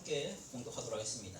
함께 공독하도록 하겠습니다.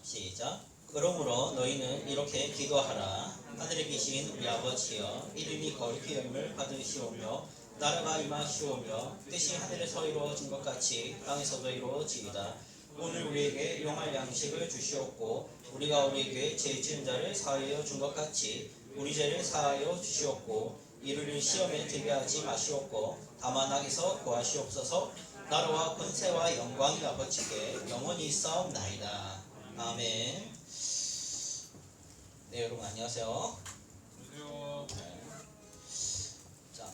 시작. 그러므로 너희는 이렇게 기도하라. 하늘에 계신 우리 아버지여, 이름이 거룩히 여김을 받으시오며 나라가 임하시오며 뜻이 하늘에서 이루어진 것 같이 땅에서도 이루어지이다. 오늘 우리에게 용할 양식을 주시옵고 우리가 우리에게 죄 지은 자를 사하여 준 것 같이 우리 죄를 사하여 주시옵고 이를 시험에 들게 하지 마시옵고 다만 악에서 구하시옵소서. 나라와 권세와 영광이 아버지께 영원히 있사옵나이다. 아멘. 네, 여러분 안녕하세요. 안녕하세요. 네. 자,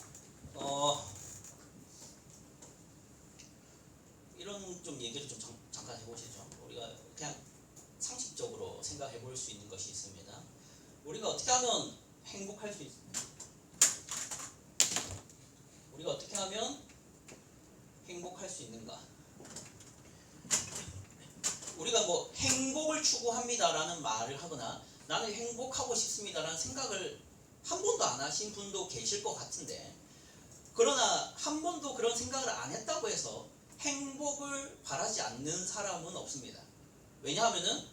이런 좀 얘기를 좀 잠깐 해보시죠. 우리가 그냥 상식적으로 생각해 볼 수 있는 것이 있습니다. 우리가 어떻게 하면 행복할 수 있습니까? 우리가 어떻게 하면 행복할 수 있는가? 우리가 뭐 행복을 추구합니다라는 말을 하거나 나는 행복하고 싶습니다라는 생각을 한 번도 안 하신 분도 계실 것 같은데, 그러나 한 번도 그런 생각을 안 했다고 해서 행복을 바라지 않는 사람은 없습니다. 왜냐하면은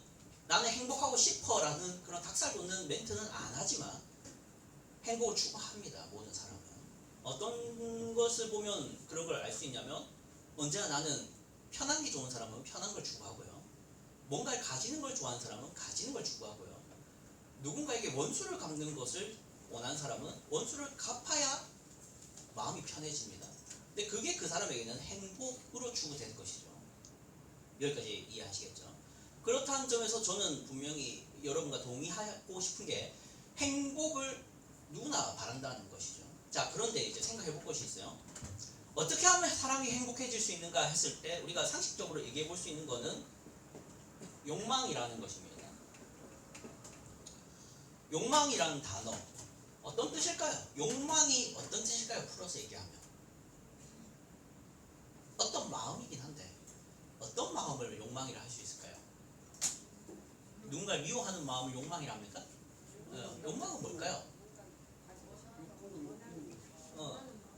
나는 행복하고 싶어라는 그런 닭살 돋는 멘트는 안 하지만 행복을 추구합니다. 모든 사람은. 어떤 것을 보면 그런 걸 알 수 있냐면, 언제나 나는 편한 게 좋은 사람은 편한 걸 추구하고요, 뭔가를 가지는 걸 좋아하는 사람은 가지는 걸 추구하고요, 누군가에게 원수를 갚는 것을 원하는 사람은 원수를 갚아야 마음이 편해집니다. 근데 그게 그 사람에게는 행복으로 추구될 것이죠. 여기까지 이해하시겠죠? 그렇다는 점에서 저는 분명히 여러분과 동의하고 싶은 게, 행복을 누구나 바란다는 것이죠. 자, 그런데 이제 생각해 볼 것이 있어요. 어떻게 하면 사람이 행복해질 수 있는가 했을 때 우리가 상식적으로 얘기해 볼 수 있는 거는 욕망이라는 것입니다. 욕망이라는 단어, 어떤 뜻일까요? 욕망이 어떤 뜻일까요? 풀어서 얘기하면 어떤 마음이긴 한데 어떤 마음을 욕망이라 할 수 있을까요? 누군가를 미워하는 마음을 욕망이라 합니까? 욕망은 뭘까요?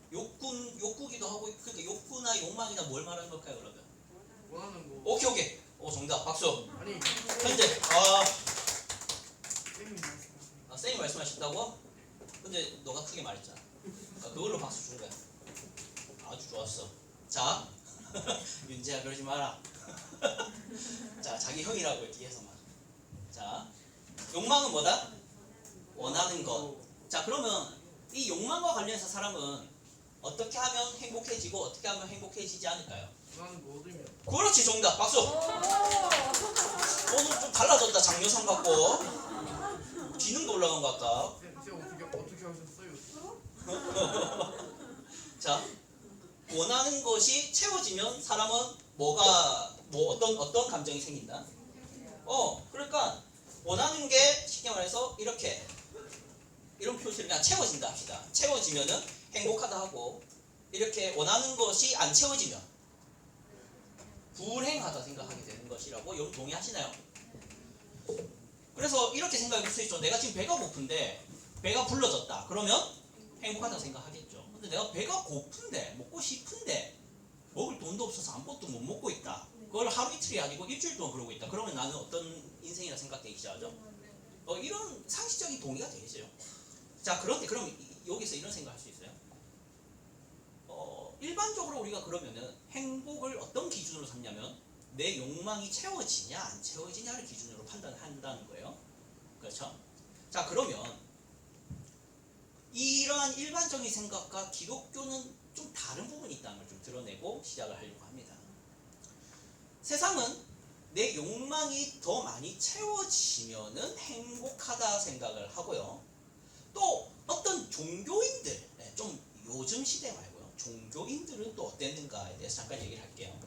욕구기도 하고, 그러니까 욕구나 욕망이나 뭘 말하는 걸까요, 그러면? 원하는 거. 오케이. 정답. 박수. 아니, 현재 쌤이 쌤이 말씀하셨다고? 근데 너가 크게 말했잖아. 그걸로 박수 준 거야. 아주 좋았어. 자, 윤재야 그러지 마라. 자, 자기 형이라고 뒤에서 막. 자, 욕망은 뭐다? 원하는 것. 자, 그러면 이 욕망과 관련해서 사람은 어떻게 하면 행복해지고 어떻게 하면 행복해지지 않을까요? 원하는 거 얻으면. 그렇지, 정답. 박수. 오늘 좀 달라졌다. 장려상 갖고 기능도 올라간 것 같다. 쌤 어떻게 하셨어요? 자, 원하는 것이 채워지면 사람은 어떤 감정이 생긴다? 그러니까 원하는 게 쉽게 말해서 이런 표시를 그냥 채워진다 합시다. 채워지면은 행복하다 하고, 이렇게 원하는 것이 안 채워지면 불행하다 생각하게 되는 것이라고. 여러분 동의하시나요? 그래서 이렇게 생각해 볼 수 있죠. 내가 지금 배가 고픈데 배가 불러졌다. 그러면 행복하다 생각하겠죠. 근데 내가 배가 고픈데 먹고 싶은데 먹을 돈도 없어서 아무것도 못 먹고 있다. 그걸 하루 이틀이 아니고 일주일 동안 그러고 있다. 그러면 나는 어떤 인생이라 생각되기 시작하죠? 이런 상식적인 동의가 되겠죠. 자, 그런데 그럼 여기서 이런 생각할 수 있어요. 일반적으로 우리가 그러면은 행복을 어떤 기준으로 삼냐면 내 욕망이 채워지냐 안 채워지냐를 기준으로 판단한다는 거예요. 그렇죠? 자, 그러면 이러한 일반적인 생각과 기독교는 좀 다른 부분이 있다는 걸 좀 드러내고 시작을 하려고 합니다. 세상은 내 욕망이 더 많이 채워지면은 행복하다 생각을 하고요. 또 어떤 종교인들, 좀 요즘 시대 말고요, 종교인들은 또 어땠는가에 대해서 잠깐 얘기를 할게요.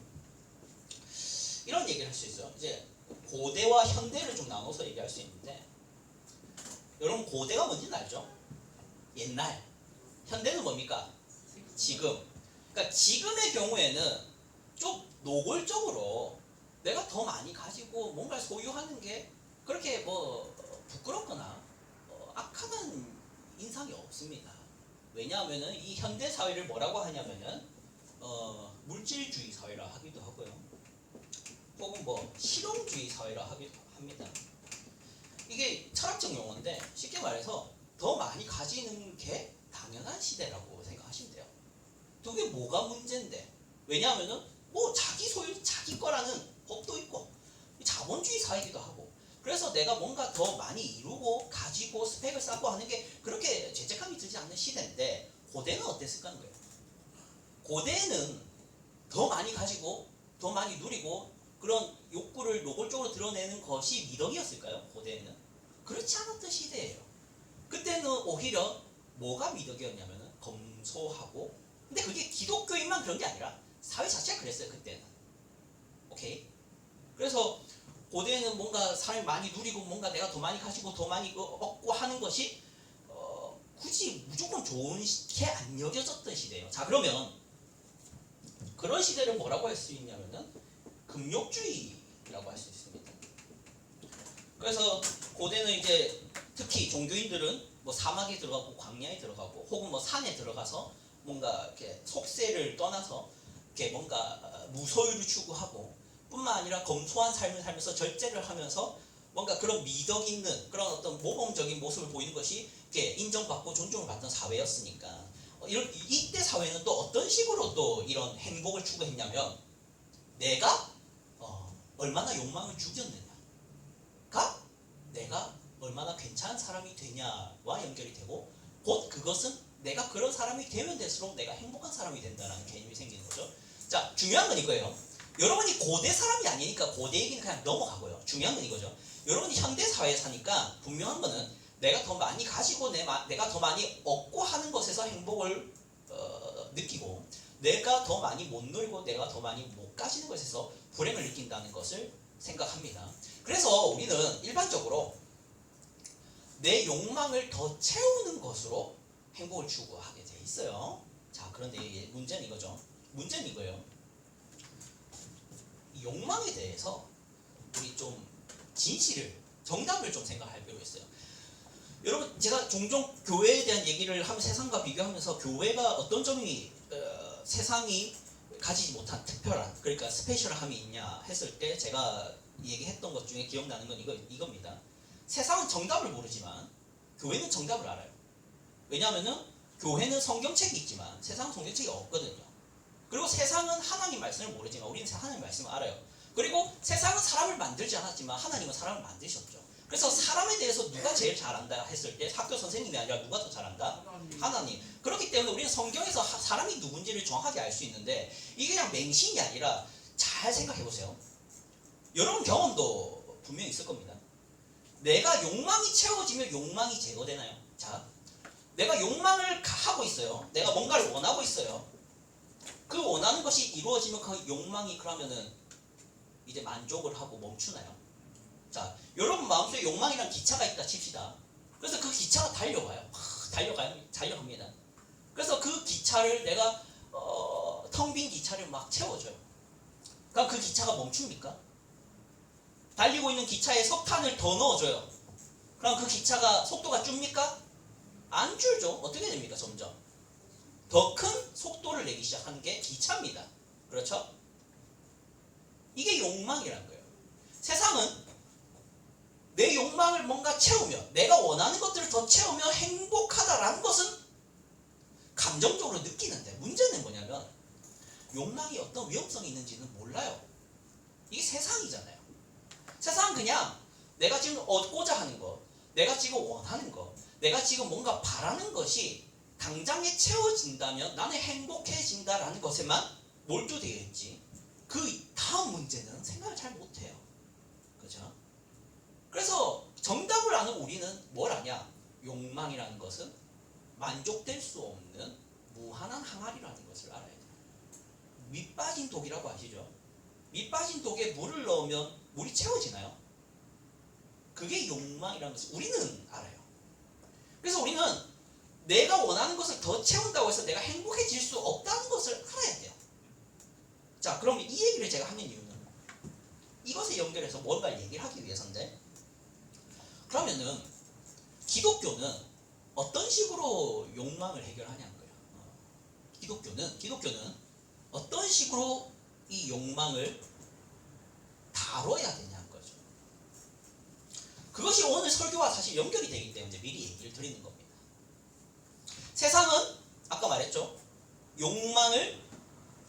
이런 얘기를 할 수 있어요. 이제 고대와 현대를 좀 나눠서 얘기할 수 있는데, 여러분 고대가 뭔지는 알죠? 옛날. 현대는 뭡니까? 지금. 그러니까 지금의 경우에는 좀 노골적으로 내가 더 많이 가지고 뭔가를 소유하는 게 그렇게 뭐 부끄럽거나 악하다는 인상이 없습니다. 왜냐하면은 이 현대 사회를 뭐라고 하냐면은 물질주의 사회라 하기도 하고요, 혹은 뭐 실용주의 사회라 합니다. 이게 철학적 용어인데 쉽게 말해서 더 많이 가지는 게 당연한 시대라고 생각하시면 돼요. 그게 뭐가 문제인데? 왜냐하면은 뭐 자기 소유, 자기 거라는 법도 있고 자본주의 사회이기도 하고 그래서 내가 뭔가 더 많이 이루고 가지고 스펙을 쌓고 하는 게 그렇게 죄책감이 들지 않는 시대인데 고대는 어땠을까 하는 거예요. 고대는 더 많이 가지고 더 많이 누리고 그런 욕구를 노골적으로 드러내는 것이 미덕이었을까요? 고대에는 그렇지 않았던 시대예요. 그때는 오히려 뭐가 미덕이었냐면은 검소하고 근데 그게 기독교인만 그런 게 아니라 사회 자체가 그랬어요. 그때는. 오케이? 그래서 고대에는 뭔가 사람이 많이 누리고 뭔가 내가 더 많이 가지고 더 많이 얻고 하는 것이 굳이 무조건 좋은 게 안 여겨졌던 시대예요. 자 그러면 그런 시대를 뭐라고 할 수 있냐면은 금욕주의라고 할 수 있습니다. 그래서 고대는 이제 특히 종교인들은 뭐 사막에 들어가고 광야에 들어가고 혹은 뭐 산에 들어가서 뭔가 이렇게 속세를 떠나서 이렇게 뭔가 무소유를 추구하고 뿐만 아니라 검소한 삶을 살면서 절제를 하면서 뭔가 그런 미덕 있는 그런 어떤 모범적인 모습을 보이는 것이 이렇게 인정받고 존중을 받던 사회였으니까 이때 사회는 또 어떤 식으로 또 이런 행복을 추구했냐면 내가 얼마나 욕망을 죽였느냐가 내가 얼마나 괜찮은 사람이 되냐와 연결이 되고 곧 그것은 내가 그런 사람이 되면 될수록 내가 행복한 사람이 된다는 개념이 생기는 거죠. 자 중요한 건 이거예요. 여러분이 고대 사람이 아니니까 고대 얘기는 그냥 넘어가고요. 중요한 건 이거죠. 여러분이 현대 사회에 사니까 분명한 거는 내가 더 많이 가지고 내가 더 많이 얻고 하는 것에서 행복을 느끼고 내가 더 많이 못 누리고 내가 더 많이 못 가지는 것에서 불행을 느낀다는 것을 생각합니다. 그래서 우리는 일반적으로 내 욕망을 더 채우는 것으로 행복을 추구하게 돼 있어요. 자 그런데 문제는 이거죠. 문제는 이거예요. 욕망에 대해서 우리 좀 진실을 정답을 좀 생각할 필요가 있어요. 여러분 제가 종종 교회에 대한 얘기를 하면 세상과 비교하면서 교회가 어떤 점이 세상이 가지지 못한 특별한 그러니까 스페셜함이 있냐 했을 때 제가 얘기했던 것 중에 기억나는 건 이겁니다. 세상은 정답을 모르지만 교회는 정답을 알아요. 왜냐하면은 교회는 성경책이 있지만 세상은 성경책이 없거든요. 그리고 세상은 하나님 말씀을 모르지만 우리는 하나님 말씀을 알아요. 그리고 세상은 사람을 만들지 않았지만 하나님은 사람을 만드셨죠. 그래서 사람에 대해서 누가 제일 잘 안다 했을 때 학교 선생님이 아니라 누가 더 잘 안다? 하나님. 그렇기 때문에 우리는 성경에서 사람이 누군지를 정확하게 알 수 있는데 이게 그냥 맹신이 아니라 잘 생각해 보세요. 여러분 경험도 분명히 있을 겁니다. 내가 욕망이 채워지면 욕망이 제거되나요? 자, 내가 욕망을 하고 있어요. 내가 뭔가를 원하고 있어요. 그 원하는 것이 이루어지면 그 욕망이 그러면은 이제 만족을 하고 멈추나요? 자, 여러분 마음속에 욕망이란 기차가 있다 칩시다. 그래서 그 기차가 달려가요. 달려갑니다. 그래서 그 기차를 내가 텅 빈 기차를 막 채워줘요. 그럼 그 기차가 멈춥니까? 달리고 있는 기차에 석탄을 더 넣어줘요. 그럼 그 기차가 속도가 줍니까? 안 줄죠. 어떻게 됩니까? 점점 더 큰 속도를 내기 시작하는 게 기차입니다. 그렇죠? 이게 욕망이란 거예요. 세상은 내 욕망을 뭔가 채우면 내가 원하는 것들을 더 채우면 행복하다라는 것은 감정적으로 느끼는데 문제는 뭐냐면 욕망이 어떤 위험성이 있는지는 몰라요. 이게 세상이잖아요. 세상은 그냥 내가 지금 얻고자 하는 거, 내가 지금 원하는 거, 내가 지금 뭔가 바라는 것이 당장에 채워진다면 나는 행복해진다라는 것에만 몰두되어 있지 그 다음 문제는 생각을 잘 못해요. 그죠? 그래서 정답을 아는 우리는 뭘 아냐? 욕망이라는 것은 만족될 수 없는 무한한 항아리라는 것을 알아야 돼요. 밑 빠진 독이라고 아시죠? 밑 빠진 독에 물을 넣으면 물이 채워지나요? 그게 욕망이라는 것을 우리는 알아요. 그래서 우리는 내가 원하는 것을 더 채운다고 해서 내가 행복해질 수 없다는 것을 알아야 돼요. 자, 그럼 이 얘기를 제가 하는 이유는 이것에 연결해서 뭔가 얘기를 하기 위해서인데 그러면은 기독교는 어떤 식으로 욕망을 해결하냐는 거예요. 기독교는 어떤 식으로 이 욕망을 다 다뤄야 되냐는 거죠. 그것이 오늘 설교와 사실 연결이 되기 때문에 미리 얘기를 드리는 겁니다. 세상은 아까 말했죠. 욕망을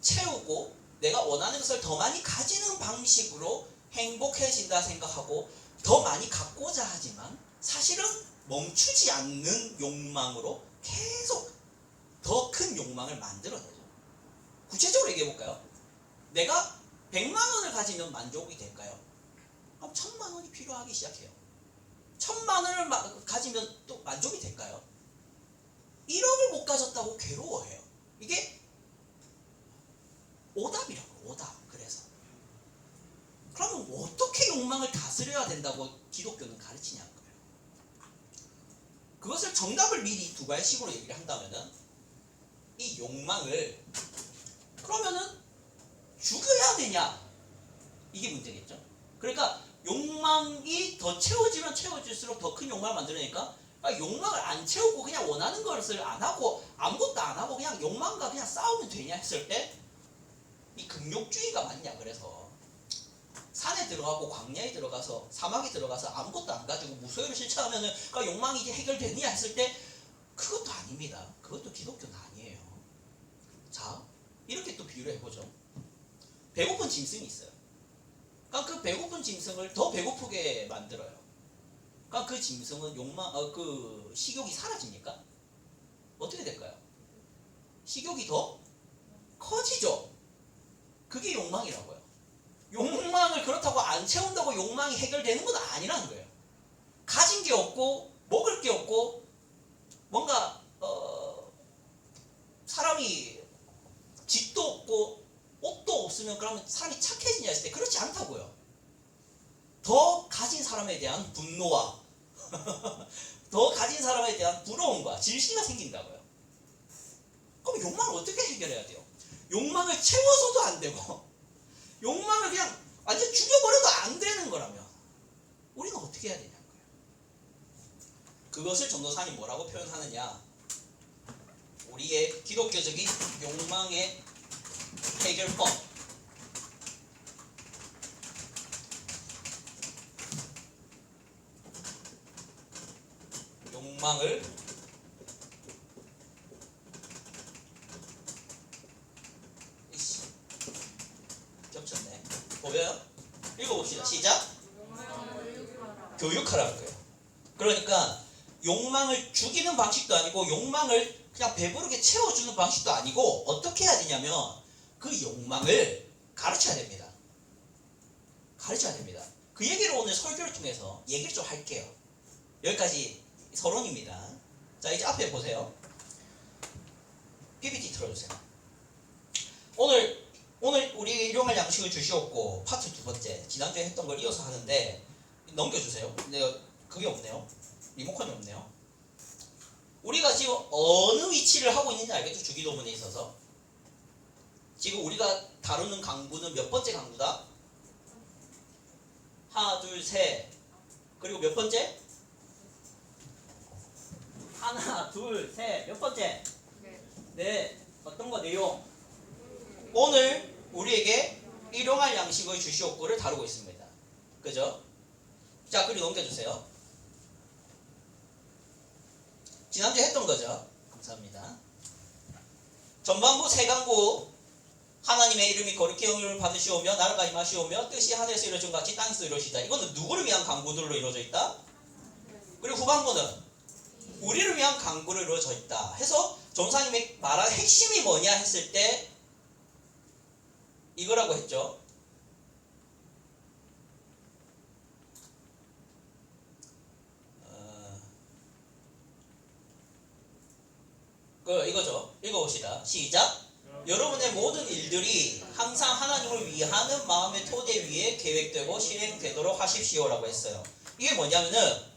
채우고 내가 원하는 것을 더 많이 가지는 방식으로 행복해진다 생각하고 더 많이 갖고자 하지만 사실은 멈추지 않는 욕망으로 계속 더 큰 욕망을 만들어내죠. 구체적으로 얘기해 볼까요? 내가 100만 원을 가지면 만족이 될까요? 그럼 1000만 원이 필요하기 시작해요. 1000만 원을 가지면 또 만족이 될까요? 1억을 못 가졌다고 괴로워해요. 이게 오답이라고, 오답. 그래서 그러면 어떻게 욕망을 다스려야 된다고 기독교는 가르치냐는 거예요. 그것을 정답을 미리 두 가지식으로 얘기를 한다면은 이 욕망을 그러면은 죽여야 되냐, 이게 문제겠죠. 그러니까 욕망이 더 채워지면 채워질수록 더 큰 욕망을 만들어내니까, 그러니까 욕망을 안 채우고 그냥 원하는 것을 안 하고 아무것도 안 하고 그냥 욕망과 그냥 싸우면 되냐 했을 때 이 금욕주의가 맞냐. 그래서 산에 들어가고 광야에 들어가서 사막에 들어가서 아무것도 안 가지고 무소유를 실천하면은 그러니까 욕망이 이제 해결되느냐 했을 때 그것도 아닙니다. 그것도 기독교는 아니에요. 자, 이렇게 또 비유를 해보죠. 배고픈 짐승이 있어요. 그러니까 그 배고픈 짐승을 더 배고프게 만들어요. 그러니까 그 짐승은 그 식욕이 사라집니까? 어떻게 될까요? 식욕이 더 커지죠. 그게 욕망이라고요. 욕망을 그렇다고 안 채운다고 욕망이 해결되는 건 아니라는 거예요. 가진 게 없고 먹을 게 없고 뭔가 사람이 집도 없고 옷도 없으면 그러면 사람이 착해지냐 했을 때 그렇지 않다고요. 더 가진 사람에 대한 분노와 더 가진 사람에 대한 부러움과 질시가 생긴다고요. 그럼 욕망을 어떻게 해결해야 돼요? 욕망을 채워서도 안 되고 욕망을 그냥 완전 죽여버려도 안 되는 거라면 우리는 어떻게 해야 되냐는 거예요. 그것을 전도사님 뭐라고 표현하느냐, 우리의 기독교적인 욕망의 해결법, 욕망을 겹쳤네. 보여요? 읽어봅시다. 시작. 교육하라는 거예요. 그러니까 욕망을 죽이는 방식도 아니고 욕망을 그냥 배부르게 채워주는 방식도 아니고 어떻게 해야 되냐면 그 욕망을 가르쳐야 됩니다. 가르쳐야 됩니다. 그 얘기를 오늘 설교를 통해서 얘기를 좀 할게요. 여기까지 서론입니다. 자, 이제 앞에 보세요. PPT 틀어주세요. 오늘 우리 일용할 양식을 주시옵고 파트 두 번째, 지난주에 했던 걸 이어서 하는데 넘겨주세요. 내가 그게 없네요. 리모컨이 없네요. 우리가 지금 어느 위치를 하고 있는지 알겠죠? 주기도문에 있어서 지금 우리가 다루는 강구는 몇 번째 강구다? 하나, 둘, 셋. 그리고 몇 번째? 하나, 둘, 셋. 몇 번째? 네. 어떤 거 내용? 오늘 우리에게 일용할 양식을 주시옵고를 다루고 있습니다. 그죠? 자, 그리고 넘겨주세요. 지난주에 했던 거죠. 감사합니다. 전반부 세 강구, 하나님의 이름이 거룩히 영광을 받으시오며 나라가 임하시오며 뜻이 하늘에서 이루어진 것 같이 땅에서 이루어지다. 이거는 누구를 위한 강구들로 이루어져 있다? 그리고 후반부는 우리를 위한 강구로 이루어져 있다 해서 전사님이 말한 핵심이 뭐냐 했을 때 이거라고 했죠. 이거죠. 읽어봅시다. 시작. 여러분의 모든 일들이 항상 하나님을 위하는 마음의 토대 위에 계획되고 실행되도록 하십시오라고 했어요. 이게 뭐냐면은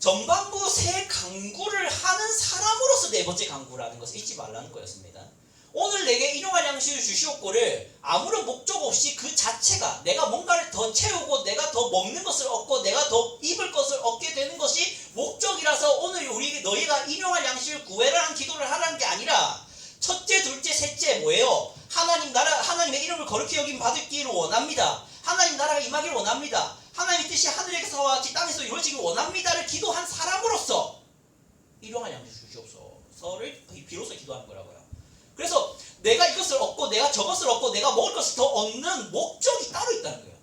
전반부 세 강구를 하는 사람으로서 네 번째 강구라는 것을 잊지 말라는 거였습니다. 오늘 내게 일용할 양식을 주시옵고를 아무런 목적 없이 그 자체가 내가 뭔가를 더 채우고 내가 더 먹는 것을 얻고 내가 더 입을 것을 얻게 되는 것이 목적이라서 오늘 너희가 일용할 양식을 구해라는 기도를 하라는 게 아니라 첫째, 둘째, 셋째 뭐예요? 하나님의 이름을 거룩히 여김 받기를 원합니다. 하나님 나라가 임하기를 원합니다. 하나님의 뜻이 하늘에서와 같이 땅에서 이루어지길 원합니다를 기도한 사람으로서 일용할 양식 주시옵소서를 비로소 기도하는 거라고요. 그래서 내가 이것을 얻고 내가 저것을 얻고 내가 먹을 것을 더 얻는 목적이 따로 있다는 거예요.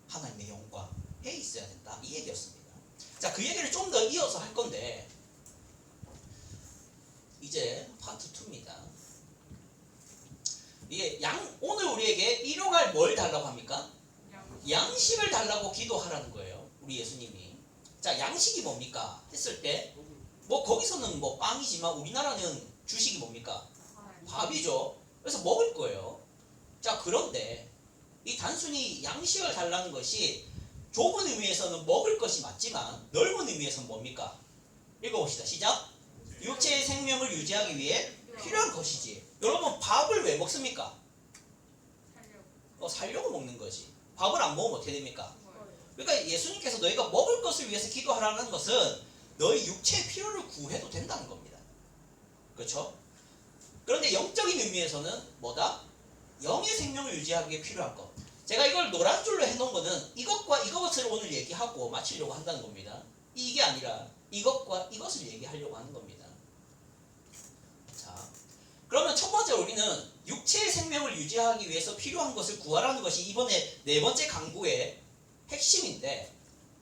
하나님의 영광에 있어야 된다. 이 얘기였습니다. 자, 그 얘기를 좀 더 이어서 할 건데 이제 파트 2입니다. 이게 오늘 우리에게 일용할 뭘 달라고 합니까? 양식을 달라고 기도하라는 거예요. 우리 예수님이. 자, 양식이 뭡니까? 했을 때 뭐 거기서는 뭐 빵이지만 우리나라는 주식이 뭡니까? 밥이죠. 그래서 먹을 거예요. 자, 그런데 이 단순히 양식을 달라는 것이 좁은 의미에서는 먹을 것이 맞지만 넓은 의미에서는 뭡니까? 읽어봅시다. 시작. 육체의 생명을 유지하기 위해 필요한 것이지. 여러분, 밥을 왜 먹습니까? 살려고 먹는 거지. 밥을 안 먹으면 어떻게 됩니까? 그러니까 예수님께서 너희가 먹을 것을 위해서 기도하라는 것은 너희 육체의 필요를 구해도 된다는 겁니다. 그렇죠? 그런데 영적인 의미에서는 뭐다? 영의 생명을 유지하기 위해 필요한 것. 제가 이걸 노란 줄로 해놓은 거는 이것과 이것을 오늘 얘기하고 마치려고 한다는 겁니다. 이게 아니라 이것과 이것을 얘기하려고 하는 겁니다. 자, 그러면 첫 번째 우리는 육체의 생명을 유지하기 위해서 필요한 것을 구하라는 것이 이번에 네 번째 강구의 핵심인데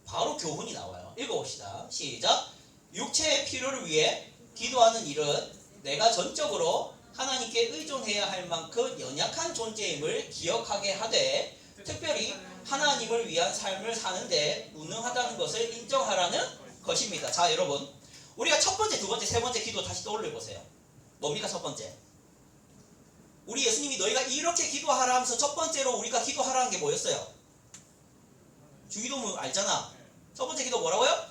바로 교훈이 나와요. 읽어봅시다. 시작. 육체의 필요를 위해 기도하는 일은 내가 전적으로 하나님께 의존해야 할 만큼 연약한 존재임을 기억하게 하되 특별히 하나님을 위한 삶을 사는데 무능하다는 것을 인정하라는 것입니다. 자, 여러분, 우리가 첫 번째, 두 번째, 세 번째 기도 다시 떠올려보세요. 뭡니까? 첫 번째, 우리 예수님이 너희가 이렇게 기도하라 하면서 첫 번째로 우리가 기도하라는 게 뭐였어요? 주기도문 알잖아. 첫 번째 기도 뭐라고요?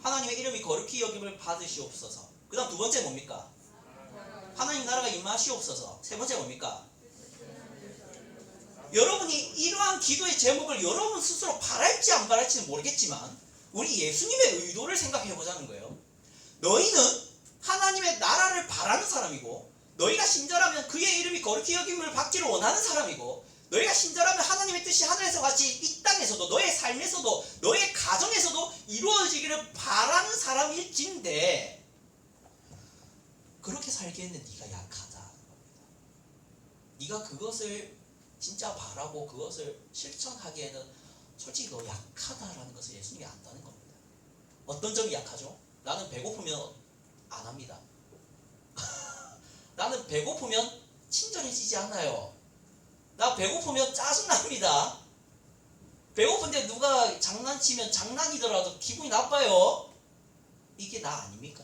하나님의 이름이 거룩히 여김을 받으시옵소서. 그 다음 두 번째 뭡니까? 하나님 나라가 임하시옵소서. 세 번째 뭡니까? 여러분이 이러한 기도의 제목을 여러분 스스로 바랄지 안 바랄지는 모르겠지만 우리 예수님의 의도를 생각해 보자는 거예요. 너희는 하나님의 나라를 바라는 사람이고 너희가 신자라면 그의 이름이 거룩히 여김을 받기를 원하는 사람이고 너희가 신자라면 하나님의 뜻이 하늘에서 같이 이 땅에서도 너의 삶에서도 너의 가정에서도 이루어지기를 바라는 사람일진데 그렇게 살기에는 네가 약하다. 네가 그것을 진짜 바라고 그것을 실천하기에는 솔직히 너 약하다라는 것을 예수님이 안다는 겁니다. 어떤 점이 약하죠? 나는 배고프면 안 합니다. 나는 배고프면 친절해지지 않아요. 나 배고프면 짜증납니다. 배고픈데 누가 장난치면 장난이더라도 기분이 나빠요. 이게 나 아닙니까?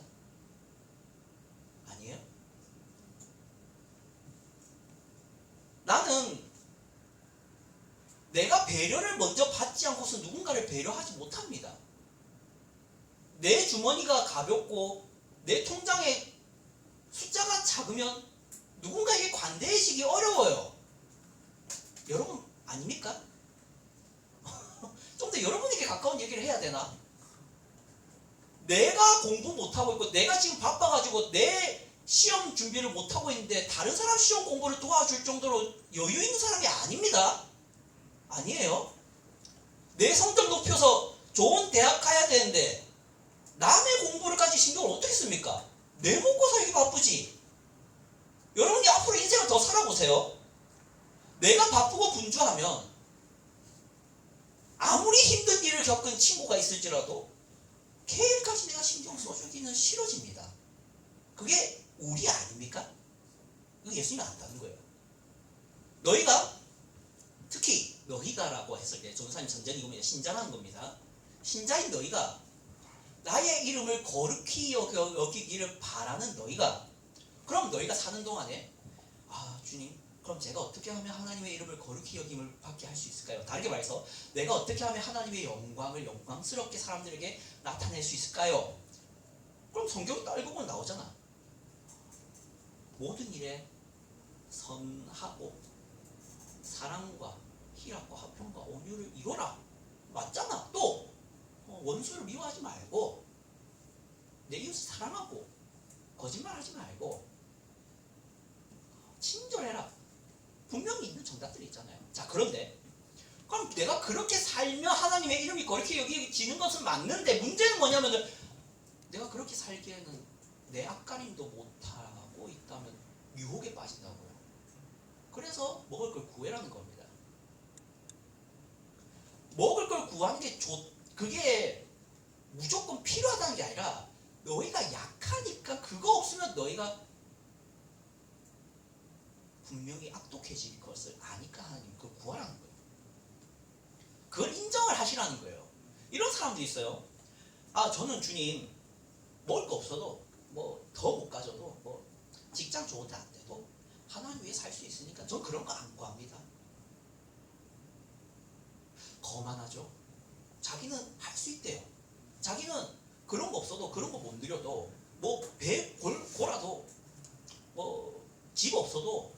아니에요? 나는 내가 배려를 먼저 받지 않고서 누군가를 배려하지 못합니다. 내 주머니가 가볍고 내 통장에 숫자가 작으면 누군가에게 관대해지기 어려워요. 여러분 아닙니까? 좀 더 여러분에게 가까운 얘기를 해야 되나? 내가 공부 못하고 있고 내가 지금 바빠가지고 내 시험 준비를 못하고 있는데 다른 사람 시험 공부를 도와줄 정도로 여유 있는 사람이 아닙니다. 아니에요. 내 성적 높여서 좋은 대학 가야 되는데 남의 공부를까지 신경을 어떻게 씁니까? 내 먹고 살기 바쁘지. 여러분이 앞으로 인생을 더 살아보세요. 내가 바쁘고 분주하면 아무리 힘든 일을 겪은 친구가 있을지라도 걔일까지 내가 신경 써주기는 싫어집니다. 그게 우리 아닙니까? 이거 예수님이 안다는 거예요. 너희가 특히 너희가라고 했을 때 전사님 전제는 이겁니다. 신자라는 겁니다. 신자인 너희가 나의 이름을 거룩히 여기기를 바라는 너희가 그럼 너희가 사는 동안에 주님 그럼 제가 어떻게 하면 하나님의 이름을 거룩히 여김을 받게 할 수 있을까요? 다르게 말해서 내가 어떻게 하면 하나님의 영광을 영광스럽게 사람들에게 나타낼 수 있을까요? 그럼 성경을 딱 읽어보면 나오잖아. 모든 일에 선하고 사랑과 희락과 화평과 온유를 이뤄라. 맞잖아. 또 원수를 미워하지 말고 내 이웃을 사랑하고 거짓말하지 말고 친절해라. 분명히 있는 정답들이 있잖아요. 자, 그런데 그럼 내가 그렇게 살면 하나님의 이름이 그렇게 여기지는 것은 맞는데 문제는 뭐냐면은 내가 그렇게 살기에는 내 앞가림도 못하고 있다면 유혹에 빠진다고요. 그래서 먹을 걸 구해라는 겁니다. 먹을 걸 구하는 게 그게 무조건 필요하다는 게 아니라 너희가 약하니까 그거 없으면 너희가 분명히 악독해질 것을 아니까 하나님 그걸 구하라는 거예요. 그걸 인정을 하시라는 거예요. 이런 사람들이 있어요. 아, 저는 주님 먹을 거 없어도 뭐 더 못 가져도 뭐 직장 좋은 데 안 돼도 하나님 위해 살 수 있으니까 전 그런 거 안 구합니다. 거만하죠. 자기는 할 수 있대요. 자기는 그런 거 없어도 그런 거 못 누려도 뭐 배 골아도 뭐 집 없어도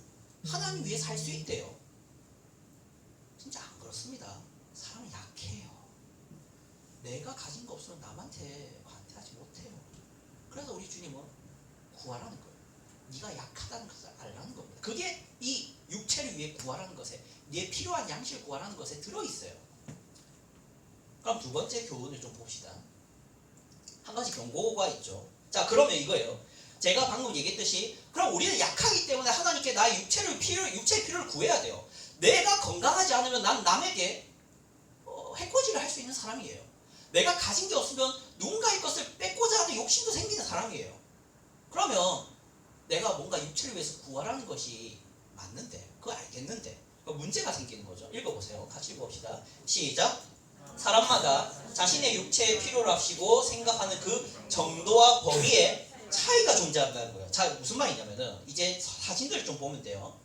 하나님 위해 살 수 있대요. 진짜 안 그렇습니다. 사람이 약해요. 내가 가진 거 없으면 남한테 관대하지 못해요. 그래서 우리 주님은 구하라는 거예요. 네가 약하다는 것을 알라는 겁니다. 그게 이 육체를 위해 구하라는 것에, 네 필요한 양식을 구하라는 것에 들어있어요. 그럼 두 번째 교훈을 좀 봅시다. 한 가지 경고가 있죠. 자, 그러면 이거예요. 제가 방금 얘기했듯이 그럼 우리는 약하기 때문에 하나님께 나의 육체의 필요를 구해야 돼요. 내가 건강하지 않으면 난 남에게 해코지를 할 수 있는 사람이에요. 내가 가진 게 없으면 누군가의 것을 뺏고자 하는 욕심도 생기는 사람이에요. 그러면 내가 뭔가 육체를 위해서 구하라는 것이 맞는데, 그거 알겠는데 문제가 생기는 거죠. 읽어보세요. 같이 읽어봅시다. 시작. 사람마다 자신의 육체의 필요를 합시고 생각하는 그 정도와 범위에 차이가 존재한다는 거예요. 자, 무슨 말이냐면은 이제 사진들을 좀 보면 돼요.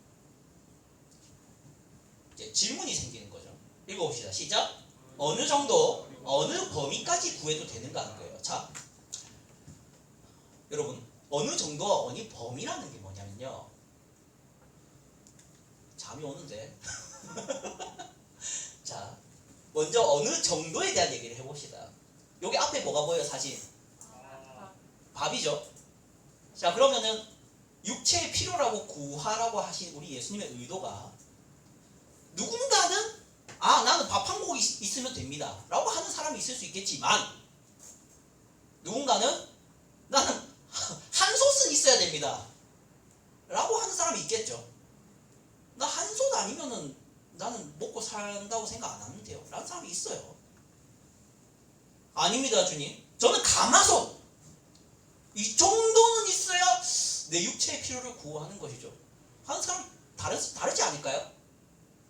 이제 질문이 생기는 거죠. 읽어봅시다. 시작. 어느 정도, 어느 범위까지 구해도 되는가 하는 거예요. 자, 여러분, 어느 정도와 어느 범위라는 게 뭐냐면요. 잠이 오는데. 자, 먼저 어느 정도에 대한 얘기를 해봅시다. 여기 앞에 뭐가 보여요? 사진. 밥이죠. 자, 그러면은 육체의 필요라고 구하라고 하신 우리 예수님의 의도가 누군가는 나는 밥 한 공기 있으면 됩니다 라고 하는 사람이 있을 수 있겠지만 누군가는 나는 한 솥은 있어야 됩니다 라고 하는 사람이 있겠죠. 나 한 솥 아니면은 나는 먹고 산다고 생각 안 하는데요 라는 사람이 있어요. 아닙니다 주님, 저는 가마솥 이 정도는 있어야 내 육체의 필요를 구하는 것이죠 하는 사람 다르지 않을까요?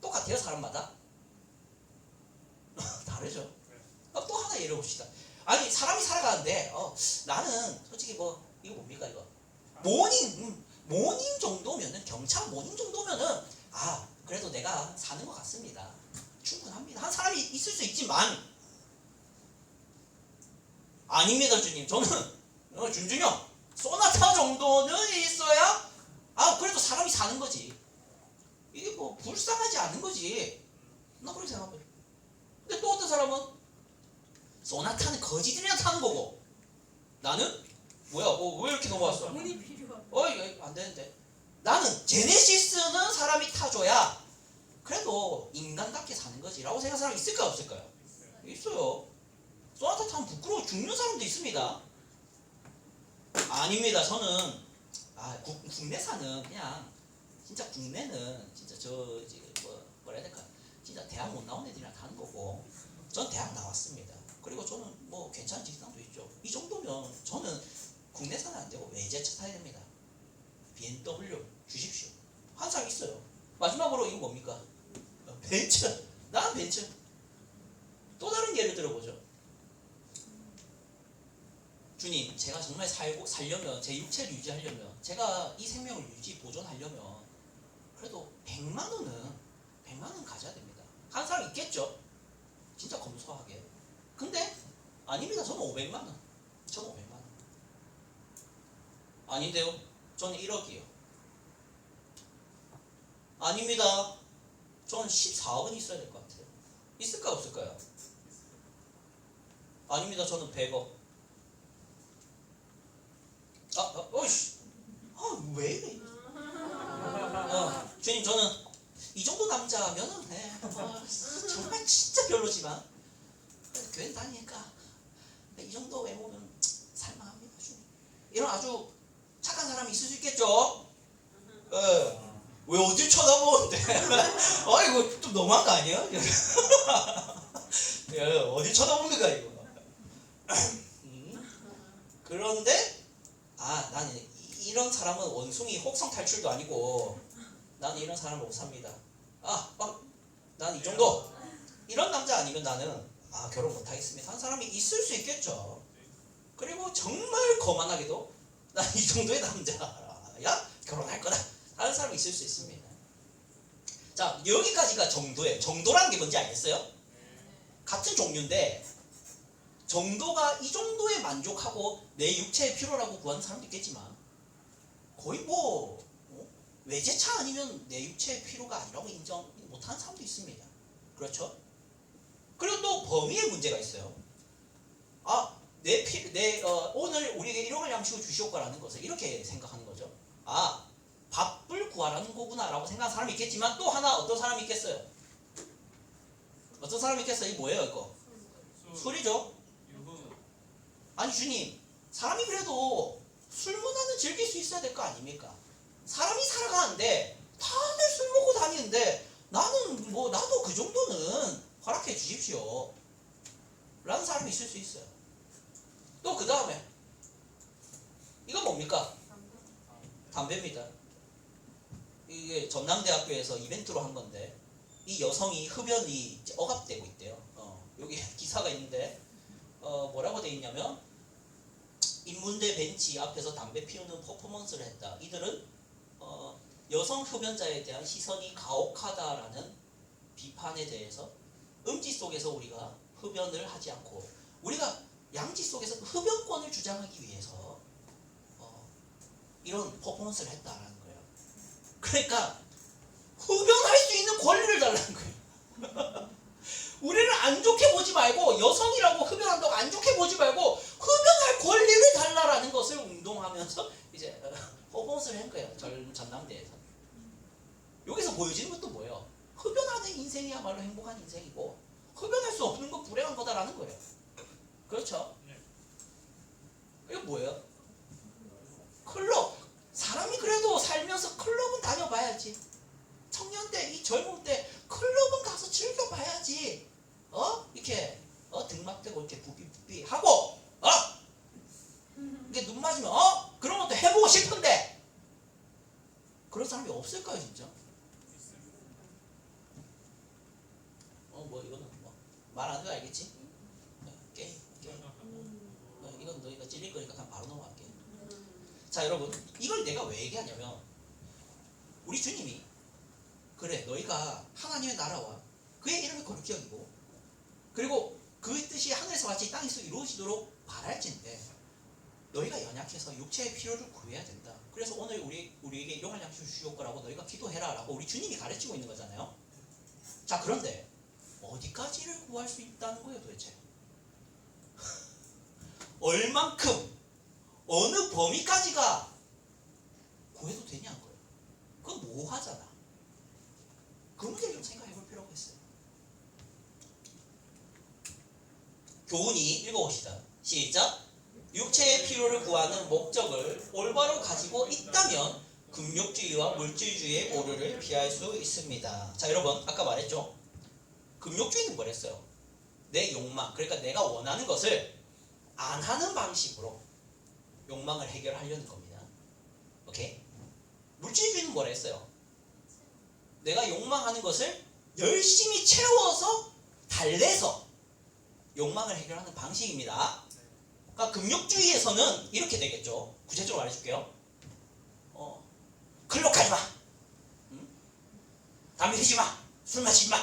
똑같아요 사람마다? 다르죠. 또 하나 예를 봅시다. 아니 사람이 살아가는데 나는 솔직히 뭐 이거 뭡니까 이거 모닝 정도면은 경찰 모닝 정도면은 그래도 내가 사는 것 같습니다. 충분합니다. 한 사람이 있을 수 있지만 아닙니다 주님. 저는 준준이 형 소나타 정도는 있어야 그래도 사람이 사는 거지. 이게 뭐 불쌍하지 않은 거지. 나 그렇게 생각해요. 근데 또 어떤 사람은 소나타는 거지들이랑 타는 거고 나는 뭐야 왜 이렇게 넘어왔어? 돈이 필요한. 이거 안 되는데. 나는 제네시스는 사람이 타줘야 그래도 인간답게 사는 거지 라고 생각하는 사람이 있을까요 없을까요? 있어요. 소나타 타면 부끄러워 죽는 사람도 있습니다. 아닙니다. 저는 국내사는 그냥 진짜 국내는 진짜 뭐라 해야 될까? 진짜 대학 못 나온 애들이랑 타는 거고 전 대학 나왔습니다. 그리고 저는 뭐 괜찮은 직장도 있죠. 이 정도면 저는 국내사는 안 되고 외제차 타야 됩니다. BMW 주십시오. 한 사람 있어요. 마지막으로 이거 뭡니까? 벤츠. 나는 벤츠. 또 다른 예를 들어보죠. 주님, 제가 정말 살려면 제 육체를 유지하려면 제가 이 생명을 보존하려면 그래도 100만 원 가져야 됩니다. 한 사람 있겠죠? 진짜 검소하게. 근데 아닙니다. 저는 500만 원. 저는 500만 원. 아닌데요? 저는 1억이에요. 아닙니다. 저는 14억은 있어야 될 것 같아요. 있을까요? 없을까요? 아닙니다. 저는 100억. 왜 이래? 주님, 저는 이 정도 남자면은 정말 진짜 별로지만 교회 다니니까 이 정도 외모면 살만합니다. 이런 아주 착한 사람이 있을 수 있겠죠? 왜 어딜 쳐다보는데? 이거 좀 너무한 거 아니야? 어딜 쳐다봅니까 이거? 그런데 나는 이런 사람은 원숭이 혹성 탈출도 아니고 나는 이런 사람을 못 삽니다. 난 이 정도 이런 남자 아니면 나는 결혼 못 하겠습니다. 한 사람이 있을 수 있겠죠. 그리고 정말 거만하게도 난 이 정도의 남자야 결혼할 거다 하는 사람이 있을 수 있습니다. 자, 여기까지가 정도예요. 정도라는 게 뭔지 알겠어요? 같은 종류인데 정도가 이 정도에 만족하고 내 육체의 필요라고 구하는 사람도 있겠지만 거의 외제차 아니면 내 육체의 필요가 아니라고 인정 못하는 사람도 있습니다. 그렇죠? 그리고 또 범위의 문제가 있어요. 오늘 우리에게 일용할 양식을 주시옵고라는 것을 이렇게 생각하는 거죠. 밥을 구하라는 거구나 라고 생각하는 사람이 있겠지만 또 하나 어떤 사람이 있겠어요? 어떤 사람이 있겠어요? 이 뭐예요 이거? 술이죠? 아니 주님, 사람이 그래도 술 문화는 즐길 수 있어야 될 거 아닙니까? 사람이 살아가는데 다들 술 먹고 다니는데 나도 그 정도는 허락해 주십시오 라는 사람이 있을 수 있어요. 또 그 다음에 이건 뭡니까? 담배입니다. 이게 전남대학교에서 이벤트로 한 건데 이 여성이 흡연이 억압되고 있대요. 여기 기사가 있는데 뭐라고 돼 있냐면 인문대 벤치 앞에서 담배 피우는 퍼포먼스를 했다. 이들은 여성 흡연자에 대한 시선이 가혹하다라는 비판에 대해서 음지 속에서 우리가 흡연을 하지 않고 우리가 양지 속에서 흡연권을 주장하기 위해서 이런 퍼포먼스를 했다라는 거예요. 그러니까 흡연할 수 있는 권리를 달라는 거예요. 우리를 안 좋게 보지 말고 여성이라고 흡연한다고 안 좋게 보지 말고 흡연할 권리를 달라라는 것을 운동하면서 이제 퍼포먼스를 한 거예요. 전남대에서. 여기서 보여지는 것도 뭐예요? 흡연하는 인생이야말로 행복한 인생이고 흡연할 수 없는 건 불행한 거다라는 거예요. 그렇죠? 이게 뭐예요? 클럽. 사람이 그래도 살면서 클럽은 다녀봐야지. 청년 때, 이 젊은 때 클럽은 가서 즐겨봐야지. 이렇게 등막대고 이렇게 부비부비 하고 이게 눈 맞으면 그런 것도 해보고 싶은데 그런 사람이 없을까요 진짜? 이거는 말 안 해도 알겠지? 게임. 이건 너희가 찔릴 거니까 그냥 바로 넘어갈게. 자 여러분, 이걸 내가 왜 얘기하냐면 우리 주님이 그래 너희가 하나님의 나라와 그의 이름을 거룩히 여기고 그리고 그 뜻이 하늘에서 같이 땅에서 이루어지도록 바랄진데 너희가 연약해서 육체의 필요를 구해야 된다. 그래서 오늘 우리에게 일용할 양식을 주시옵고라고 너희가 기도해라 라고 우리 주님이 가르치고 있는 거잖아요. 자 그런데 어디까지를 구할 수 있다는 거예요 도대체? 얼만큼 어느 범위까지가 구해도 되냐는 거예요. 그건 모호하잖아. 그 문제를 좀 생각해 볼 필요가 있어요. 교훈이 읽어봅시다. 시작. 육체의 필요를 구하는 목적을 올바로 가지고 있다면 금욕주의와 물질주의의 오류를 피할 수 있습니다. 자 여러분, 아까 말했죠. 금욕주의는 뭐랬어요? 내 욕망, 그러니까 내가 원하는 것을 안 하는 방식으로 욕망을 해결하려는 겁니다. 오케이? 물질주의는 뭐라 했어요? 내가 욕망하는 것을 열심히 채워서 달래서 욕망을 해결하는 방식입니다. 그러니까 금욕주의에서는 이렇게 되겠죠. 구체적으로 말해줄게요. 클럽 가지 마. 담배 피지 마. 술 마시지 마.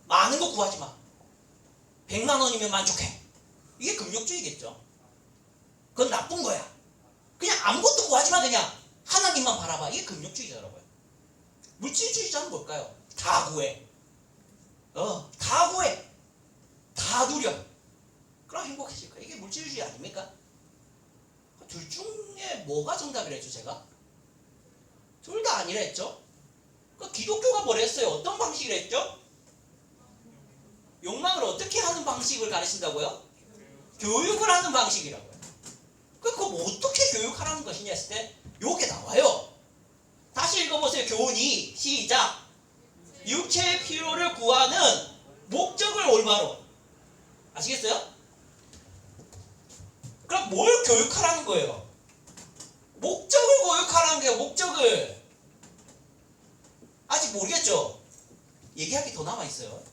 많은 거 구하지 마. 100만 원이면 만족해. 이게 금욕주의겠죠. 그건 나쁜 거야. 그냥 아무것도 구하지 마. 그냥 하나님만 바라봐. 이게 금욕주의자라고요. 물질주의자는 뭘까요? 다 구해. 다 구해. 다 누려. 그럼 행복해질 거야. 이게 물질주의 아닙니까? 둘 중에 뭐가 정답이랬죠 제가? 둘 다 아니라 했죠? 그 기독교가 뭐라 했어요? 어떤 방식을 했죠? 욕망을 어떻게 하는 방식을 가르친다고요? 교육을 하는 방식이라고요. 그거 뭐 어떻게 교육하라는 것이냐 했을 때 요게 나와요. 다시 읽어보세요. 교훈 2 시작. 육체의 필요를 구하는 목적을 올바로. 아시겠어요? 그럼 뭘 교육하라는 거예요? 목적을 교육하라는 거예요. 목적을. 아직 모르겠죠? 얘기할 게 더 남아있어요.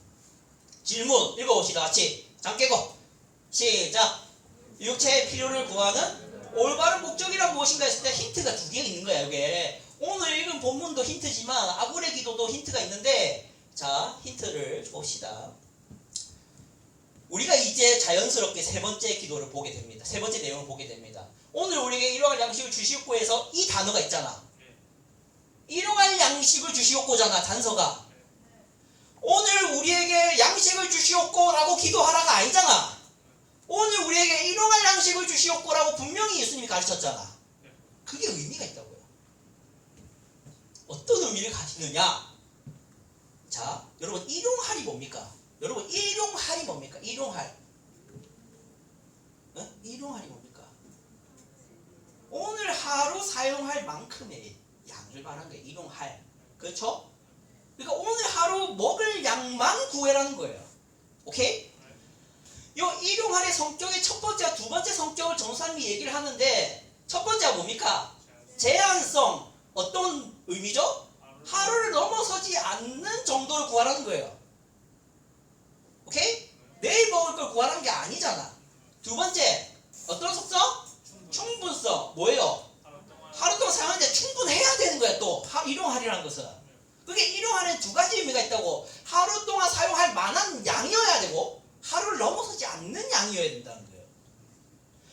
질문 읽어봅시다. 같이 잠 깨고 시작. 육체의 필요를 구하는 올바른 목적이란 무엇인가 했을 때 힌트가 두 개 있는 거야. 이게 오늘 읽은 본문도 힌트지만 아굴의 기도도 힌트가 있는데, 자 힌트를 봅시다. 우리가 이제 자연스럽게 세 번째 기도를 보게 됩니다. 세 번째 내용을 보게 됩니다. 오늘 우리에게 일용할 양식을 주시옵고 해서 이 단어가 있잖아. 일용할 양식을 주시옵고잖아. 단서가. 오늘 우리에게 양식을 주시옵고 라고 기도하라가 아니잖아. 오늘 우리에게 일용할 양식을 주시옵고 라고 분명히 예수님이 가르쳤잖아. 그게 의미가 있다고요. 어떤 의미를 가지느냐. 자 여러분 일용할이 뭡니까? 여러분 일용할이 뭡니까? 일용할. 어? 일용할이 뭡니까? 오늘 하루 사용할 만큼의 양을 말하는 거예요. 일용할. 그렇죠? 그러니까 오늘 하루 먹을 양만 구해라는 거예요. 오케이? 요 일용할의 성격의 첫 번째와 두 번째 성격을 전사님이 얘기를 하는데, 첫 번째가 뭡니까? 제한성. 어떤 의미죠? 하루를 넘어서지 않는 정도를 구하라는 거예요. 오케이? 내일 먹을 걸 구하라는 게 아니잖아. 두 번째, 어떤 속성? 충분성. 뭐예요? 하루 동안 사용하는데 충분해야 되는 거야. 또 일용할이라는 것은. 그게 일용할에는 두 가지 의미가 있다고. 하루 동안 사용할 만한 양이어야 되고, 하루를 넘어서지 않는 양이어야 된다는 거예요.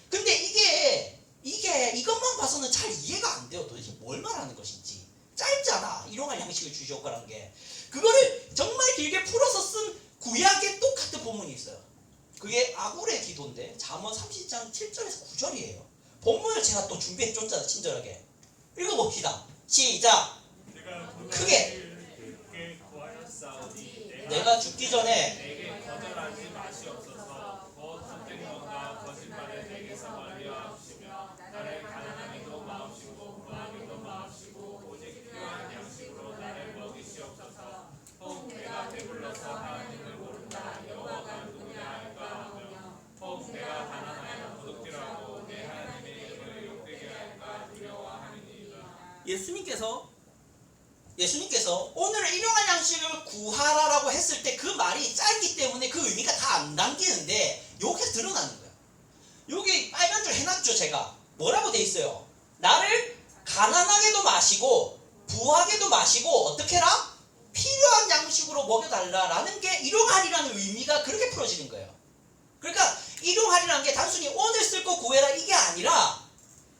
근데 이게 이것만 봐서는 잘 이해가 안 돼요. 도대체 뭘 말하는 것인지. 짧잖아. 일용할 양식을 주시옵고라는 게. 그거를 정말 길게 풀어서 쓴 구약의 똑같은 본문이 있어요. 그게 아굴의 기도인데 잠언 30장 7절에서 9절이에요. 본문을 제가 또 준비해줬잖아. 친절하게. 읽어봅시다. 시작. 크게. 내가 죽기 전에 내게 거절하지 마시옵소서. 곧 선택론과 거짓말에 내게서 멀리하시며 나를 가난하게도 마옵시고 구하게도 마옵시고 오직 필요한 양식으로 나를 먹이시옵소서. 혹 내가 배불러서 하나님을 모른다. 여호와가 누구냐 할까 하며 혹 내가 가난하여 도둑질하고 내 하나님의 이름을 욕되게 할까 두려워함이니이다. 예수님께서 오늘 일용할 양식을 구하라라고 했을 때 그 말이 짧기 때문에 그 의미가 다 안 담기는데 여기서 드러나는 거야. 여기 빨간 줄 해놨죠. 제가 뭐라고 돼 있어요? 나를 가난하게도 마시고 부하게도 마시고 어떻게 해라? 필요한 양식으로 먹여달라라는 게 일용할이라는 의미가 그렇게 풀어지는 거예요. 그러니까 일용할이라는 게 단순히 오늘 쓸 거 구해라 이게 아니라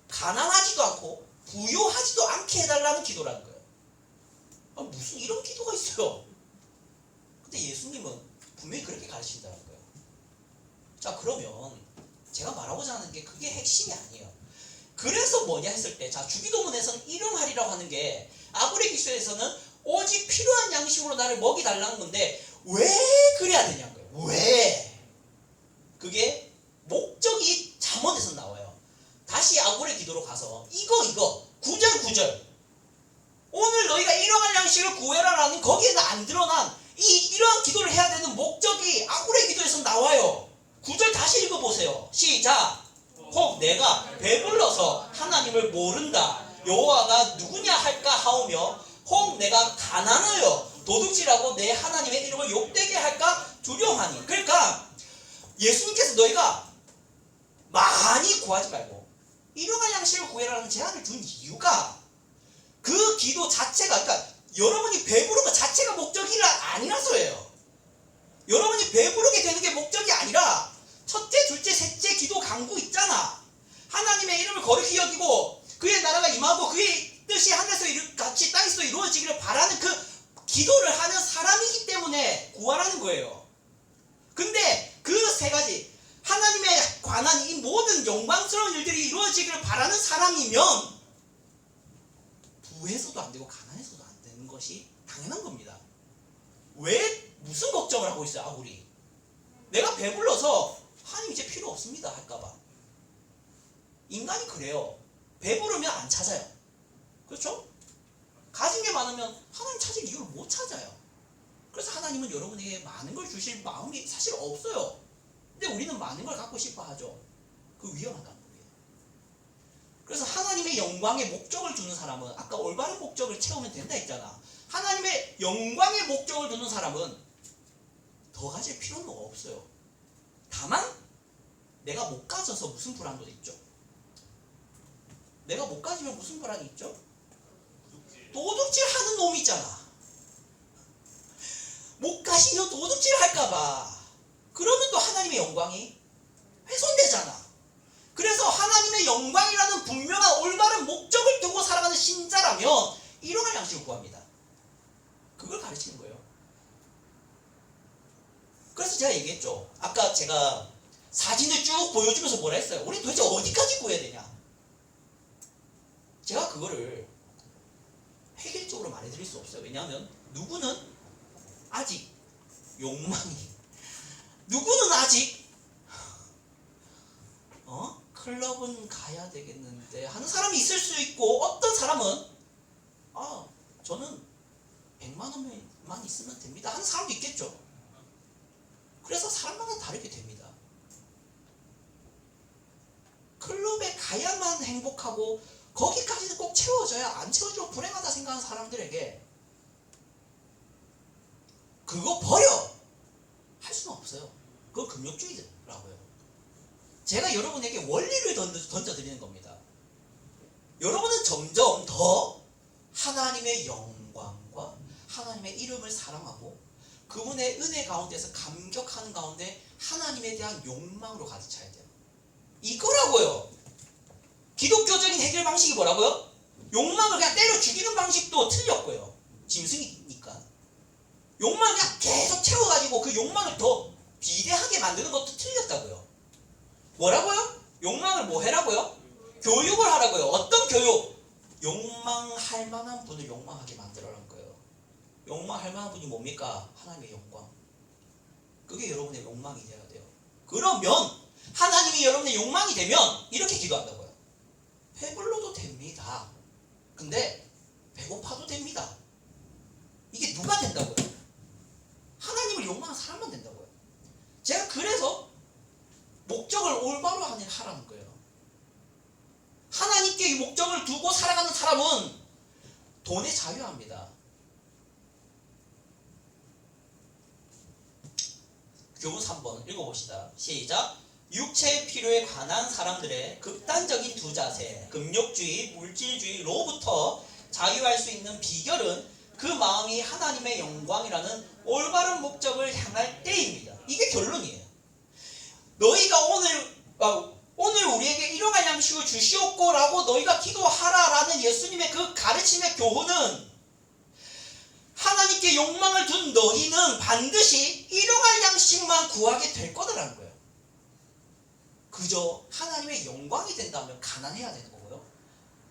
가난하지도 않고 부요하지도 않게 해달라는 기도라는 거예요. 아, 무슨 이런 기도가 있어요. 근데 예수님은 분명히 그렇게 가르친다는 거예요. 자 그러면 제가 말하고자 하는 게 그게 핵심이 아니에요. 그래서 뭐냐 했을 때, 자 주기도문에서는 일용할이라고 하는 게 아굴의 기도에서는 오직 필요한 양식으로 나를 먹이달라는 건데 왜 그래야 되냐고요. 왜? 그게 목적이 잠언에서 나와요. 다시 아굴의 기도로 가서 이거 9절 오늘 너희가 일용할 양식을 구해라라는 거기에는 안 드러난 이러한 기도를 해야 되는 목적이 아굴의 기도에서 나와요. 9절 다시 읽어보세요. 시작. 혹 내가 배불러서 하나님을 모른다. 여호와가 누구냐 할까 하오며 혹 내가 가난하여 도둑질하고 내 하나님의 이름을 욕되게 할까 두려워하니. 그러니까 예수님께서 너희가 많이 구하지 말고 일용할 양식을 구해라는 제안을 준 이유가 그 기도 자체가, 그러니까 여러분이 배부른 것 자체가 목적이 아니라서예요. 여러분이 배부르게 되는 게 목적이 아니라 첫째, 둘째, 셋째 기도 강구 있잖아. 하나님의 이름을 거룩히 여기고 그의 나라가 임하고 그의 뜻이 하늘에서 같이 땅에서 이루어지기를 바라는 그 기도를 하는 사람이기 때문에 구하라는 거예요. 근데 그 세 가지 하나님에 관한 이 모든 영광스러운 일들이 이루어지기를 바라는 사람이면 부에서도 안 되고 가난해서도 안 되는 것이 당연한 겁니다. 왜 무슨 걱정을 하고 있어요, 아구리? 내가 배불러서 하나님 이제 필요 없습니다 할까봐. 인간이 그래요. 배부르면 안 찾아요. 그렇죠? 가진 게 많으면 하나님 찾을 이유를 못 찾아요. 그래서 하나님은 여러분에게 많은 걸 주실 마음이 사실 없어요. 근데 우리는 많은 걸 갖고 싶어 하죠. 그 위험하다는 거예요. 그래서 하나님의 영광의 목적을 두는 사람은 아까 올바른 목적을 채우면 된다 했잖아. 하나님의 영광의 목적을 두는 사람은 더 가질 필요는 없어요. 다만 내가 못 가져서 무슨 불안도 있죠. 내가 못 가지면 무슨 불안이 있죠? 도둑질 하는 놈이 있잖아. 못 가시면 도둑질 할까봐. 그러면 또 하나님의 영광이 훼손되잖아. 그래서 하나님의 영광이라는 분명한 올바른 목적을 두고 살아가는 신자라면 일용할 양식을 구합니다. 그걸 가르치는 거예요. 그래서 제가 얘기했죠. 아까 제가 사진을 쭉 보여주면서 뭐라 했어요? 우리 도대체 어디까지 구해야 되냐? 제가 그거를 획일적으로 말해드릴 수 없어요. 왜냐하면 누구는 아직 욕망이, 누구는 아직 클럽은 가야 되겠는데 하는 사람이 있을 수 있고, 어떤 사람은 저는 100만 원만 있으면 됩니다 하는 사람도 있겠죠. 그래서 사람마다 다르게 됩니다. 클럽에 가야만 행복하고 거기까지는 꼭 채워져야, 안 채워지면 불행하다 생각하는 사람들에게 그거 버려! 할 수는 없어요. 그건 금욕주의라고요. 제가 여러분에게 원리를 던져드리는 겁니다. 여러분은 점점 더 하나님의 영광과 하나님의 이름을 사랑하고 그분의 은혜 가운데서 감격하는 가운데 하나님에 대한 욕망으로 가득 차야 돼요. 이거라고요. 기독교적인 해결 방식이 뭐라고요? 욕망을 그냥 때려 죽이는 방식도 틀렸고요. 짐승이니까. 욕망을 그냥 계속 채워가지고 그 욕망을 더 비대하게 만드는 것도 틀렸다고요. 뭐라고요? 욕망을 뭐 해라고요? 교육을 하라고요. 어떤 교육? 욕망할 만한 분을 욕망하게 만들어라는 거예요. 욕망할 만한 분이 뭡니까? 하나님의 영광. 그게 여러분의 욕망이 돼야 돼요. 그러면 하나님이 여러분의 욕망이 되면 이렇게 기도한다고요. 배불러도 됩니다. 근데 배고파도 됩니다. 이게 누가 된다고요? 하나님을 욕망하는 사람만 된다고요. 제가 그래서 목적을 올바로 하라는 거예요. 하나님께 이 목적을 두고 살아가는 사람은 돈에 자유합니다. 교훈 3번 읽어봅시다. 시작. 육체의 필요에 관한 사람들의 극단적인 두 자세, 금욕주의, 물질주의로부터 자유할 수 있는 비결은 그 마음이 하나님의 영광이라는 올바른 목적을 향할 때입니다. 이게 결론이에요. 너희가 오늘 우리에게 일용할 양식을 주시옵고라고 너희가 기도하라라는 예수님의 그 가르침의 교훈은 하나님께 욕망을 둔 너희는 반드시 일용할 양식만 구하게 될 거다라는 거예요. 그저 하나님의 영광이 된다면 가난해야 되는 거고요.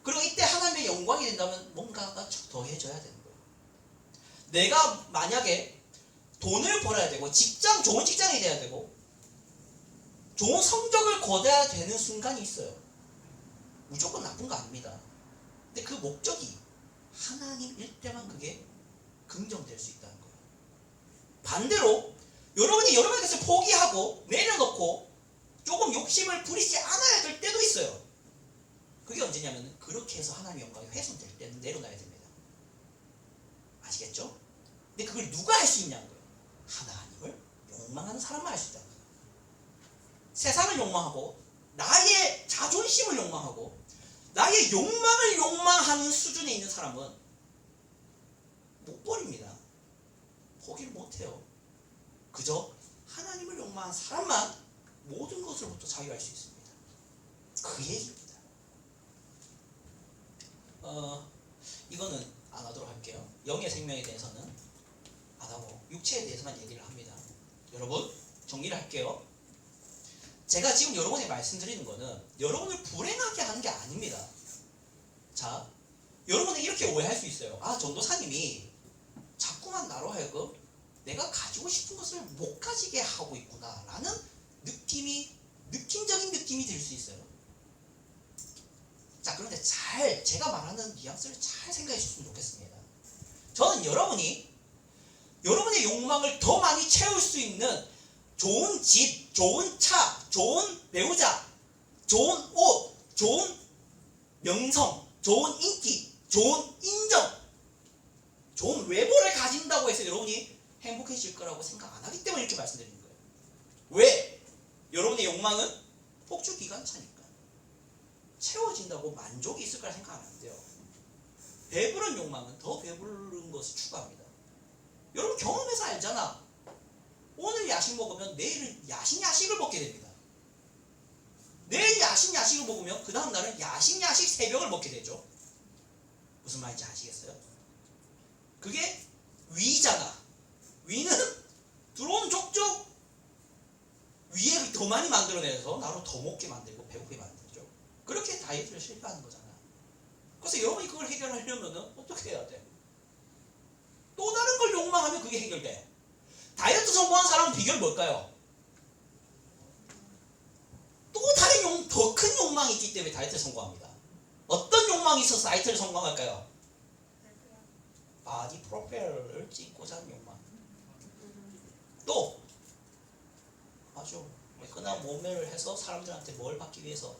그리고 이때 하나님의 영광이 된다면 뭔가가 더해져야 되는 거예요. 내가 만약에 돈을 벌어야 되고 좋은 직장이 돼야 되고 좋은 성적을 거둬야 되는 순간이 있어요. 무조건 나쁜 거 아닙니다. 근데 그 목적이 하나님일 때만 그게 긍정될 수 있다는 거예요. 반대로 여러분이 여러분의 것을 포기하고 내려놓고 조금 욕심을 부리지 않아야 될 때도 있어요. 그게 언제냐면 그렇게 해서 하나님의 영광이 훼손될 때는 내려놔야 됩니다. 아시겠죠? 근데 그걸 누가 할 수 있냐는 거예요. 하나님을 욕망하는 사람만 할 수 있다는 거예요. 세상을 욕망하고 나의 자존심을 욕망하고 나의 욕망을 욕망하는 수준에 있는 사람은 못 버립니다. 포기를 못해요. 그저 하나님을 욕망하는 사람만 모든 것으로부터 자유할 수 있습니다. 그 얘기입니다. 이거는 안 하도록 할게요. 영의 생명에 대해서는 안 하고 육체에 대해서만 얘기를 합니다. 여러분 정리를 할게요. 제가 지금 여러분에게 말씀드리는 거는 여러분을 불행하게 하는 게 아닙니다. 자, 여러분은 이렇게 오해할 수 있어요. 전도사님이 추구한 나로 하여금 내가 가지고 싶은 것을 못 가지게 하고 있구나 라는 느낌적인 느낌이 들 수 있어요. 자, 그런데 제가 말하는 뉘앙스를 잘 생각해 주셨으면 좋겠습니다. 저는 여러분의 욕망을 더 많이 채울 수 있는 좋은 집, 좋은 차, 좋은 배우자, 좋은 옷, 좋은 명성, 좋은 인기, 좋은 인정, 좋은 외모를 가진다고 해서 여러분이 행복해질 거라고 생각 안 하기 때문에 이렇게 말씀드리는 거예요. 왜? 여러분의 욕망은 폭주기관차니까. 채워진다고 만족이 있을 거라 생각 안 돼요. 배부른 욕망은 더 배부른 것을 추구합니다. 여러분 경험해서 알잖아. 오늘 야식 먹으면 내일은 야식을 먹게 됩니다. 내일 야식을 먹으면 그 다음 날은 야식 3병을 먹게 되죠. 무슨 말인지 아시겠어요? 그게 위잖아. 위는 들어오는 족족 위에 더 많이 만들어내서 나로 더 먹게 만들고 배고프게 만들죠. 그렇게 다이어트를 실패하는 거잖아. 그래서 여러분이 그걸 해결하려면 어떻게 해야 돼? 또 다른 걸 욕망하면 그게 해결돼. 다이어트 성공한 사람은 비결이 뭘까요? 또 다른 더 큰 욕망이 있기 때문에 다이어트를 성공합니다. 어떤 욕망이 있어서 다이어트를 성공할까요? 바디 프로필을 찍고자 하는 욕망. 또 아주 매끈한 몸매를 해서 사람들한테 뭘 받기 위해서?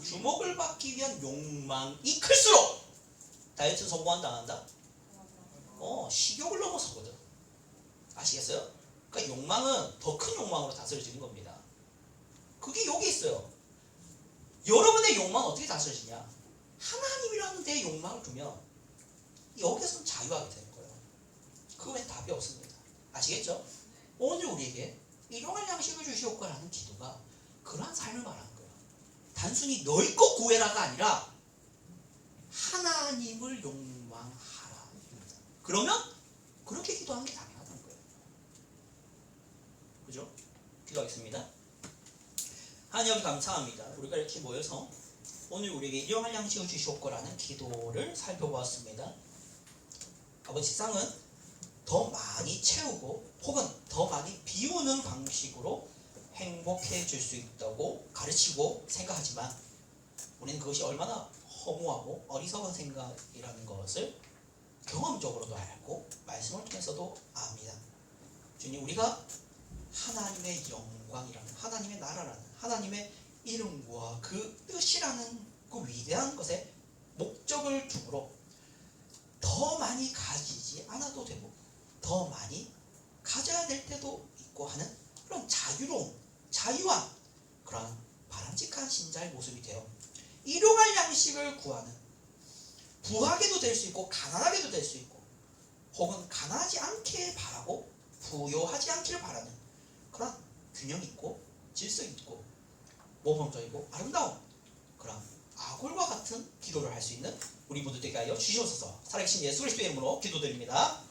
주목을 받기 위한 욕망이 클수록 다이어트 성공한다 안 한다? 식욕을 넘어서거든. 아시겠어요? 그러니까 욕망은 더 큰 욕망으로 다스려지는 겁니다. 그게 여기 있어요. 여러분의 욕망은 어떻게 다스려지냐? 하나님이라는 데에 욕망을 두면 여기서는 자유하게 되는 거예요. 그 외엔 답이 없습니다. 아시겠죠? 오늘 우리에게 일용할 양식을 주시옵고라는 기도가 그러한 삶을 말하는 거예요. 단순히 너희 것 구해라가 아니라 하나님을 욕망하라. 그러면 그렇게 기도하는 게 당연하다는 거예요. 그죠? 기도하겠습니다. 하나님 감사합니다. 우리가 이렇게 모여서 오늘 우리에게 일용할 양식을 주시옵고라는 기도를 살펴보았습니다. 아버지, 세상은 더 많이 채우고 혹은 더 많이 비우는 방식으로 행복해질 수 있다고 가르치고 생각하지만 우리는 그것이 얼마나 허무하고 어리석은 생각이라는 것을 경험적으로도 알고 말씀을 통해서도 압니다. 주님, 우리가 하나님의 영광이라는, 하나님의 나라라는, 하나님의 이름과 그 뜻이라는 그 위대한 것에 목적을 두므로 더 많이 가지지 않아도 되고 더 많이 가져야 될 때도 있고 하는 그런 자유로운, 자유한 그런 바람직한 신자의 모습이 되어 일용할 양식을 구하는, 부하게도 될 수 있고 가난하게도 될 수 있고 혹은 가난하지 않게 바라고 부요하지 않기를 바라는 그런 균형 있고 질서 있고 모범적이고 아름다운 그런 아골과 같은 기도를 할 수 있는 우리 모두 되게 하여 주시옵소서. 살아계신 예수 그리스도의 이름으로 기도드립니다.